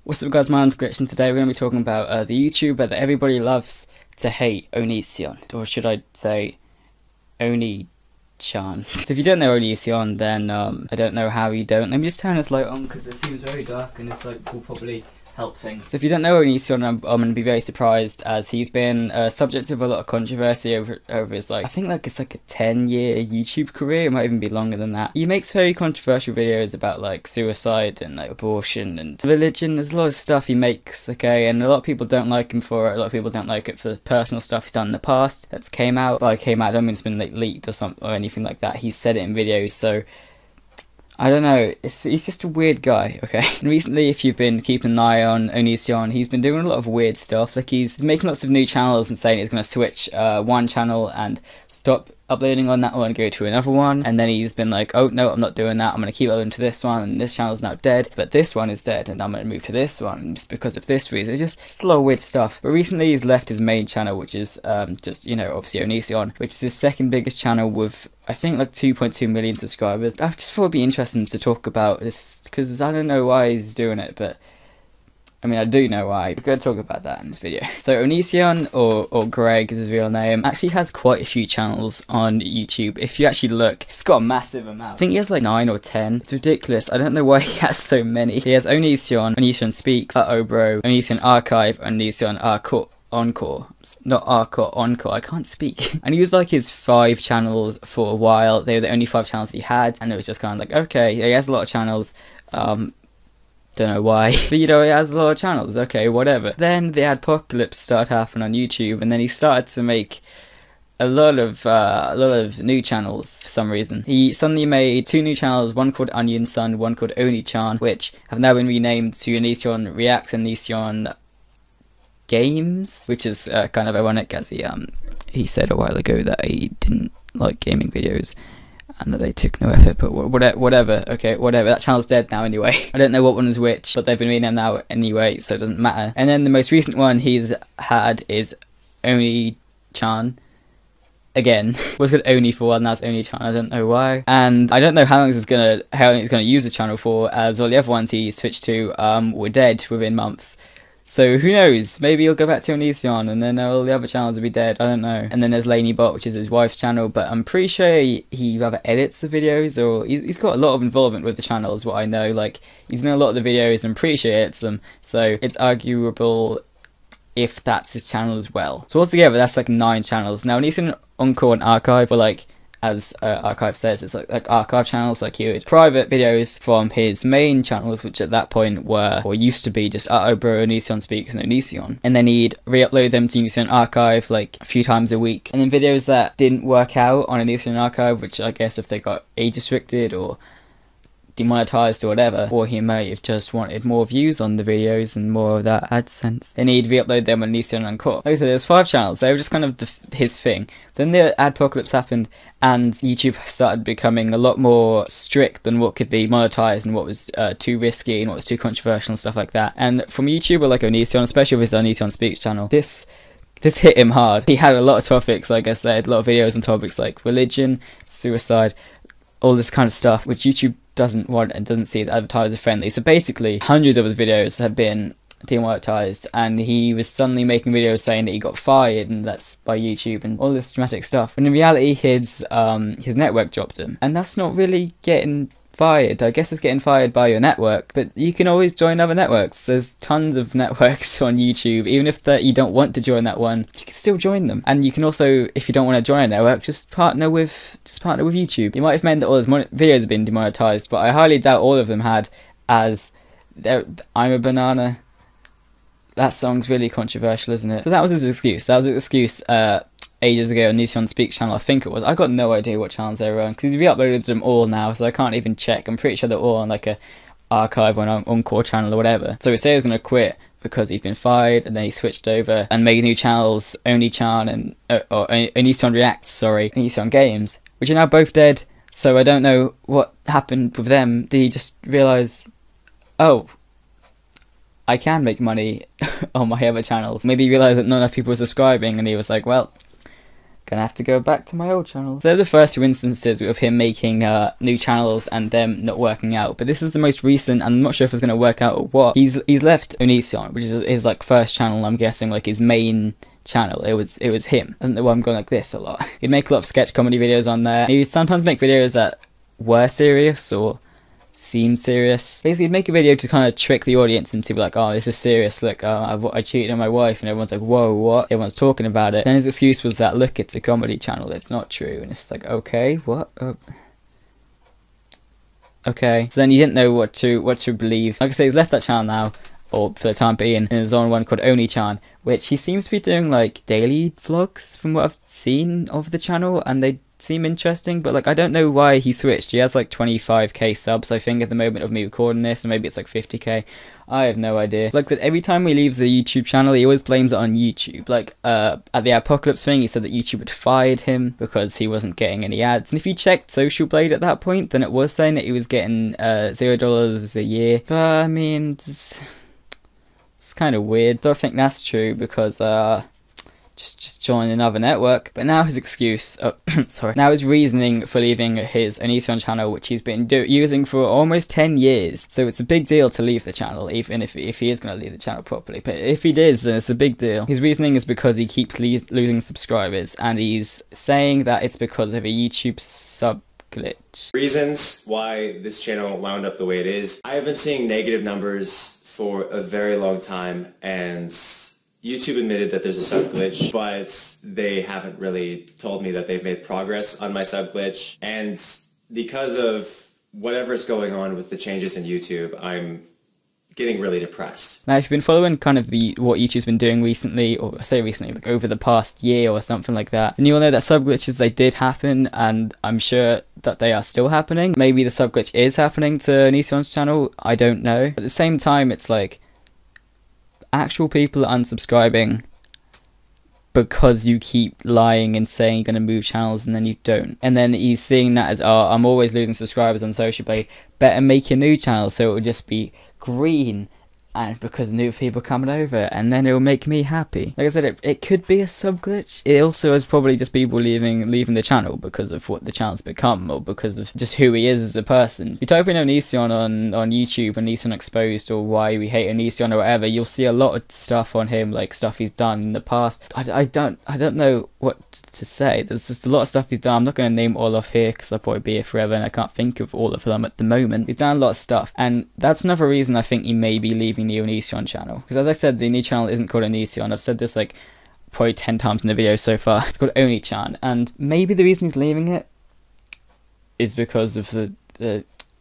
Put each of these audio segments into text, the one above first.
What's up guys, my name's Glitch, and today we're going to be talking about the YouTuber that everybody loves to hate, Onision. Or should I say, OniChan. So if you don't know Onision, then I don't know how you don't. Let me just turn this light on because it seems very dark and this light will probably help things. So if you don't know Onision, I'm going to be very surprised, as he's been subject of a lot of controversy over his I think it's like a 10-year YouTube career. It might even be longer than that. He makes very controversial videos about like suicide and like abortion and religion. There's a lot of stuff he makes, okay, and a lot of people don't like him for it. A lot of people don't like it for the personal stuff he's done in the past that's came out. By came out, I don't mean it's been like leaked or something or anything like that. He's said it in videos, so I don't know, he's just a weird guy, okay? And recently, if you've been keeping an eye on Onision, he's been doing a lot of weird stuff. Like, he's making lots of new channels and saying he's going to switch one channel and stop uploading on that one and go to another one. And then he's been like, oh no, I'm not doing that, I'm going to keep uploading to this one, and this channel's now dead, but this one is dead, and I'm going to move to this one just because of this reason. It's just a lot of weird stuff. But recently he's left his main channel, which is just, you know, obviously Onision, which is his second biggest channel with I think like 2.2 million subscribers. I just thought it'd be interesting to talk about this because I don't know why he's doing it, but I mean I do know why. We're going to talk about that in this video. So Onision, or Greg is his real name, actually has quite a few channels on YouTube. If you actually look, he's got a massive amount. I think he has like 9 or 10. It's ridiculous. I don't know why he has so many. He has Onision Speaks, Bro, Onision Archive, Onision Encore, not Encore, Encore, I can't speak. And he was like his 5 channels for a while. They were the only 5 channels he had, and it was just kind of like, okay, he has a lot of channels, don't know why, but you know, he has a lot of channels, okay, whatever. Then the adpocalypse started happening on YouTube, and then he started to make a lot of new channels for some reason. He suddenly made 2 new channels, one called Onision, one called OniChan, which have now been renamed to Onision Reacts and Onision Games, which is kind of ironic, as he said a while ago that he didn't like gaming videos and that they took no effort, but whatever, okay, whatever. That channel's dead now anyway. I don't know what one is which, but they've been renamed now anyway, so it doesn't matter. And then the most recent one he's had is OniChan. Again, was called Oni for a while, now it's OniChan, I don't know why. And I don't know how long he's gonna use the channel for, as all the other ones he switched to were dead within months. So who knows, maybe he'll go back to Onision and then all the other channels will be dead, I don't know. And then there's LaneyBot, which is his wife's channel, but I'm pretty sure he rather edits the videos, or he's got a lot of involvement with the channel is what I know. Like, he's in a lot of the videos, I'm pretty sure he edits them, so it's arguable if that's his channel as well. So altogether that's like 9 channels. Now Onision Encore and Archive were like, as Archive says, it's like archive channels, like he would private videos from his main channels, which at that point were, or used to be, just Bro, Onision Speaks, and Onision. And then he'd re-upload them to Onision Archive like a few times a week. And then videos that didn't work out on Onision Archive, which I guess if they got age restricted or demonetized or whatever, or he may have just wanted more views on the videos and more of that AdSense, then he'd re-upload them on Onision Encore. Like I said, there's 5 channels, they were just kind of his thing. Then the adpocalypse happened and YouTube started becoming a lot more strict than what could be monetized and what was too risky and what was too controversial and stuff like that. And from a YouTuber like Onision, especially with his Onision Speaks channel, this hit him hard. He had a lot of topics, like I said, a lot of videos on topics like religion, suicide, all this kind of stuff, which YouTube doesn't want and doesn't see as advertiser friendly. So basically, hundreds of his videos have been demonetized, and he was suddenly making videos saying that he got fired, and that's by YouTube, and all this dramatic stuff. When in reality, his network dropped him, and that's not really getting fired. I guess it's getting fired by your network, but you can always join other networks. There's tons of networks on YouTube. Even if you don't want to join that one, you can still join them. And you can also, if you don't want to join a network, just partner with YouTube. It might have meant that all his videos have been demonetized, but I highly doubt all of them had, as I'm a banana. That song's really controversial, isn't it? So that was his excuse. That was his excuse ages ago on Onision Speaks channel, I think it was. I got no idea what channels they were on, because he's re-uploaded them all now, so I can't even check. I'm pretty sure they're all on like a archive or an Encore channel or whatever. So he said he was going to quit because he'd been fired, and then he switched over and made new channels, OniChan and or Onision Reacts, sorry, Onision Games, which are now both dead. So I don't know what happened with them. Did he just realise, oh, I can make money on my other channels? Maybe he realised that not enough people were subscribing, and he was like, well, gonna have to go back to my old channel. So the first few instances of him making new channels and them not working out, but this is the most recent, and I'm not sure if it's gonna work out or what. He's left Onision, which is his like first channel, I'm guessing like his main channel. It was him. I don't know why I'm going like this a lot. He'd make a lot of sketch comedy videos on there. He'd sometimes make videos that were serious or seemed serious. Basically, he'd make a video to kind of trick the audience into like, oh, this is serious, like, I cheated on my wife, and everyone's like, whoa, what? Everyone's talking about it. Then his excuse was that, look, it's a comedy channel, it's not true. And it's like, okay, what? Okay. So then you didn't know what to believe. Like I say, he's left that channel now, or for the time being, and there's on one called OniChan, which he seems to be doing like daily vlogs from what I've seen of the channel, and they seem interesting, but like I don't know why he switched. He has like 25k subs I think at the moment of me recording this, and maybe it's like 50k. I have no idea. Like that every time he leaves the YouTube channel, he always blames it on YouTube. Like at the Apocalypse thing, he said that YouTube had fired him because he wasn't getting any ads. And if you checked Social Blade at that point, then it was saying that he was getting $0 a year. But I mean, it's kind of weird. So I think that's true because just join another network. But now his excuse, now his reasoning for leaving his Onision channel, which he's been using for almost 10 years. So it's a big deal to leave the channel, even if he is going to leave the channel properly. But if he does, then it's a big deal. His reasoning is because he keeps losing subscribers, and he's saying that it's because of a YouTube sub glitch. Reasons why this channel wound up the way it is. I have been seeing negative numbers for a very long time, and YouTube admitted that there's a sub glitch, but they haven't really told me that they've made progress on my sub glitch. And because of whatever's going on with the changes in YouTube, I'm getting really depressed. Now, if you've been following kind of what YouTube's been doing recently, or I say recently, like over the past year or something like that, then you'll know that sub glitches, they did happen, and I'm sure that they are still happening. Maybe the sub glitch is happening to Onision's channel, I don't know. At the same time, it's like, actual people are unsubscribing because you keep lying and saying you're going to move channels and then you don't. And then he's seeing that as, oh, I'm always losing subscribers on Social Blade, better make a new channel so it will just be green, and because new people coming over, and then it will make me happy. Like I said, it could be a sub glitch. It also is probably just people leaving the channel because of what the channel's become, or because of just who he is as a person. If you type in Onision on YouTube, Onision Exposed, or why we hate Onision or whatever, you'll see a lot of stuff on him, like stuff he's done in the past. I don't know what to say. There's just a lot of stuff he's done. I'm not going to name all off here because I'll probably be here forever and I can't think of all of them at the moment. He's done a lot of stuff, and that's another reason I think he may be leaving the Onision channel. Because as I said, the new channel isn't called Onision. I've said this like probably 10 times in the video so far. It's called OniChan, and maybe the reason he's leaving it is because of the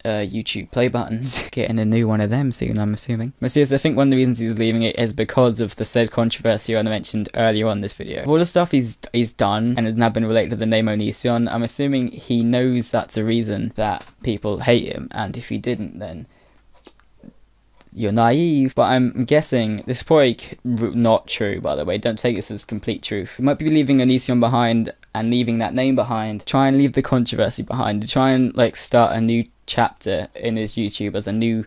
YouTube play buttons. Getting a new one of them soon, I'm assuming. But seriously, I think one of the reasons he's leaving it is because of the said controversy I mentioned earlier on this video. All the stuff he's done and has now been related to the name Onision, I'm assuming he knows that's a reason that people hate him, and if he didn't, then you're naive. But I'm guessing this is probably not true, by the way. Don't take this as complete truth. He might be leaving Onision behind and leaving that name behind. Try and leave the controversy behind. Try and like start a new chapter in his YouTube as a new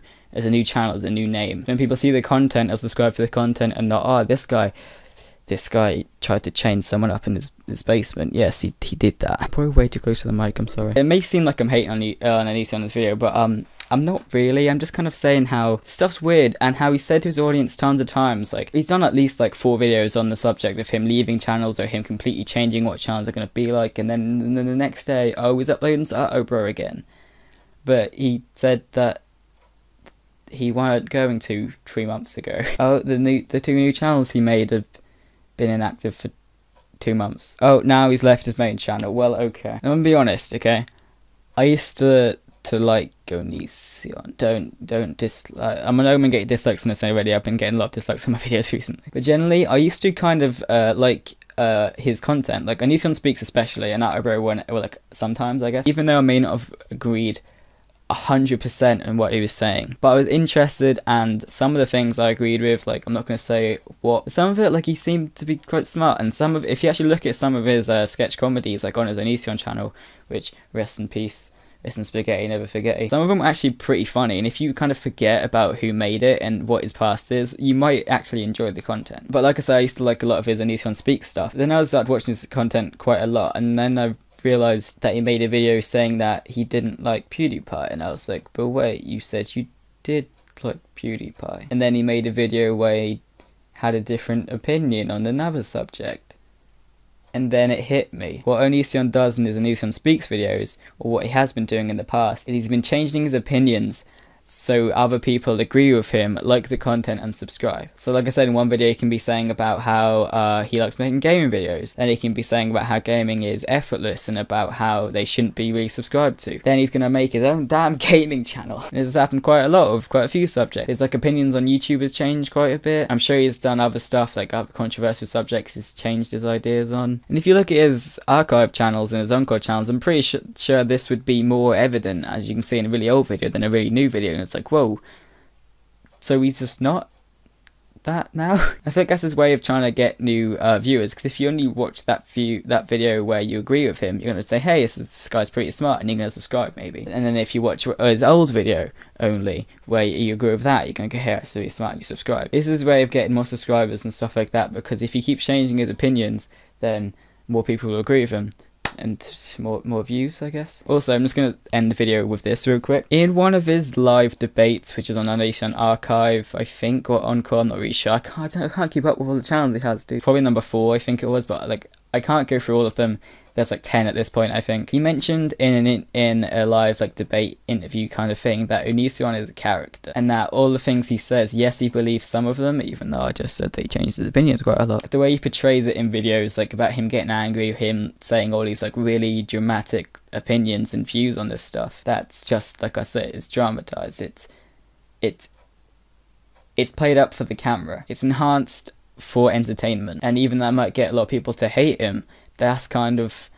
channel, as a new name. When people see the content, they'll subscribe for the content and not, oh, this guy tried to chain someone up in his basement. Yes, he did that. Probably way too close to the mic, I'm sorry. It may seem like I'm hating on Onision in this video, but I'm not really. I'm just kind of saying how stuff's weird, and how he said to his audience tons of times, like, he's done at least like 4 videos on the subject of him leaving channels or him completely changing what channels are going to be like, and then the next day, oh, he's uploading to Bro again. But he said that he weren't going to 3 months ago. Oh, the 2 new channels he made have been inactive for 2 months. Oh, now he's left his main channel. Well, okay. I'm gonna be honest, okay? I used to like Onision. Don't dislike. I'm gonna get dislikes on this already. I've been getting a lot of dislikes on my videos recently. But generally, I used to kind of like his content. Like Onision Speaks especially, and Bro when, well, like sometimes I guess. Even though I may not have agreed 100% in what he was saying, but I was interested, and some of the things I agreed with, like, I'm not going to say what, some of it, like, he seemed to be quite smart, and some of, if you actually look at some of his sketch comedies, like on his Onision channel, which, rest in peace, listen spaghetti, never forget. Some of them are actually pretty funny, and if you kind of forget about who made it and what his past is, you might actually enjoy the content. But like I said, I used to like a lot of his Onision Speak stuff. Then I started watching his content quite a lot, and then I realised that he made a video saying that he didn't like PewDiePie, and I was like, but wait, you said you did like PewDiePie. And then he made a video where he had a different opinion on another subject. And then it hit me. What Onision does in his Onision Speaks videos, or what he has been doing in the past, is he's been changing his opinions so other people agree with him, like the content, and subscribe. So like I said, in one video he can be saying about how he likes making gaming videos. Then he can be saying about how gaming is effortless and about how they shouldn't be really subscribed to. Then he's going to make his own damn gaming channel. And this has happened quite a lot with quite a few subjects. His like opinions on YouTube has changed quite a bit. I'm sure he's done other stuff like other controversial subjects he's changed his ideas on. And if you look at his archive channels and his encore channels, I'm pretty sure this would be more evident, as you can see in a really old video, than a really new video. And it's like, whoa, so he's just not that now? I feel like that's his way of trying to get new viewers, because if you only watch that video where you agree with him, you're going to say, hey, this guy's pretty smart, and you're going to subscribe maybe. And then if you watch his old video only where you agree with that, you're going to go, hey, so he's smart, and you subscribe. This is his way of getting more subscribers and stuff like that, because if he keeps changing his opinions, then more people will agree with him. And more views, I guess. Also, I'm just going to end the video with this real quick. In one of his live debates, which is on Onision Archive, I think, or Encore, I'm not really sure. I can't keep up with all the channels he has, dude. Probably number 4, I think it was, but like, I can't go through all of them. There's like 10 at this point, I think. He mentioned in a live like debate interview kind of thing that Onision is a character, and that all the things he says, yes, he believes some of them, even though I just said that he changed his opinions quite a lot. The way he portrays it in videos, like about him getting angry, him saying all these like really dramatic opinions and views on this stuff, that's just, like I said, it's dramatized. It's played up for the camera. It's enhanced for entertainment, and even that might get a lot of people to hate him. That's kind of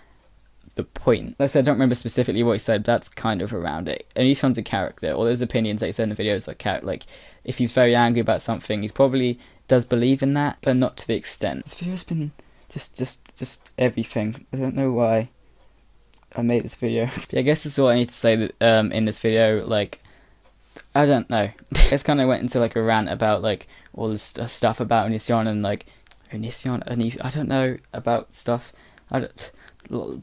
the point. Like I said, I don't remember specifically what he said, but that's kind of around it. And each one's a character. All those opinions that he said in the videos are like, if he's very angry about something, he probably does believe in that, but not to the extent. This video's been just everything. I don't know why I made this video. But I guess that's all I need to say that, in this video. Like, I don't know. I just kind of went into like a rant about like all this stuff about Onision and like Onision, I don't know about stuff.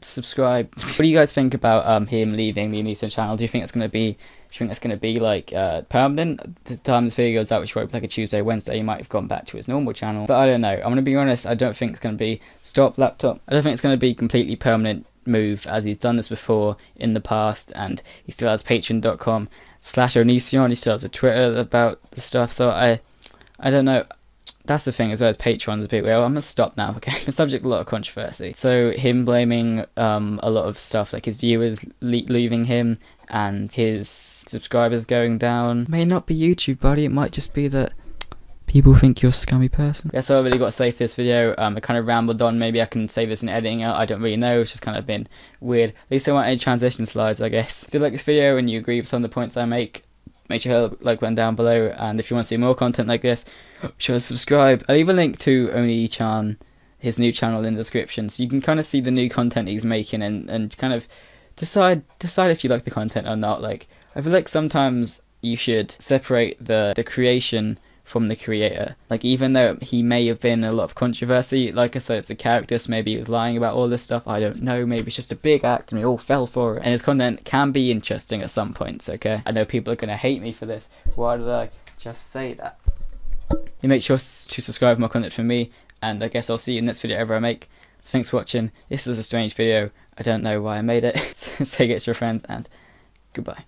Subscribe. What do you guys think about him leaving the Onision channel? Do you think it's gonna be? Do you think that's gonna be like permanent? The time this video goes out, which probably like a Tuesday, Wednesday, he might have gone back to his normal channel. But I don't know. I'm gonna be honest. I don't think it's gonna be stop laptop. I don't think it's gonna be completely permanent move, as he's done this before in the past, and he still has patreon.com/Onision. He still has a Twitter about the stuff. So I don't know. That's the thing as well, as Patreon's a bit weird. I'm gonna stop now, okay? It's subject to a lot of controversy. So him blaming a lot of stuff, like his viewers leaving him and his subscribers going down. May not be YouTube, buddy. It might just be that people think you're a scummy person. That's all I really got to say for this video. I kind of rambled on. Maybe I can save this in editing out. I don't really know. It's just kind of been weird. At least I want any transition slides, I guess. If you like this video and you agree with some of the points I make sure to like button down below, and if you want to see more content like this, be sure to subscribe. I'll leave a link to OniChan, his new channel, in the description, so you can kind of see the new content he's making and kind of decide if you like the content or not. Like, I feel like sometimes you should separate the creation from the creator. Like, even though he may have been a lot of controversy, like I said, it's a character, so maybe he was lying about all this stuff, I don't know, maybe it's just a big act and we all fell for it, and his content can be interesting at some points, okay? I know people are gonna hate me for this. Why did I just say that? You make sure to subscribe for more content from me, and I guess I'll see you in the next video ever I make. So thanks for watching. This is a strange video, I don't know why I made it. Say it to your friends, and goodbye.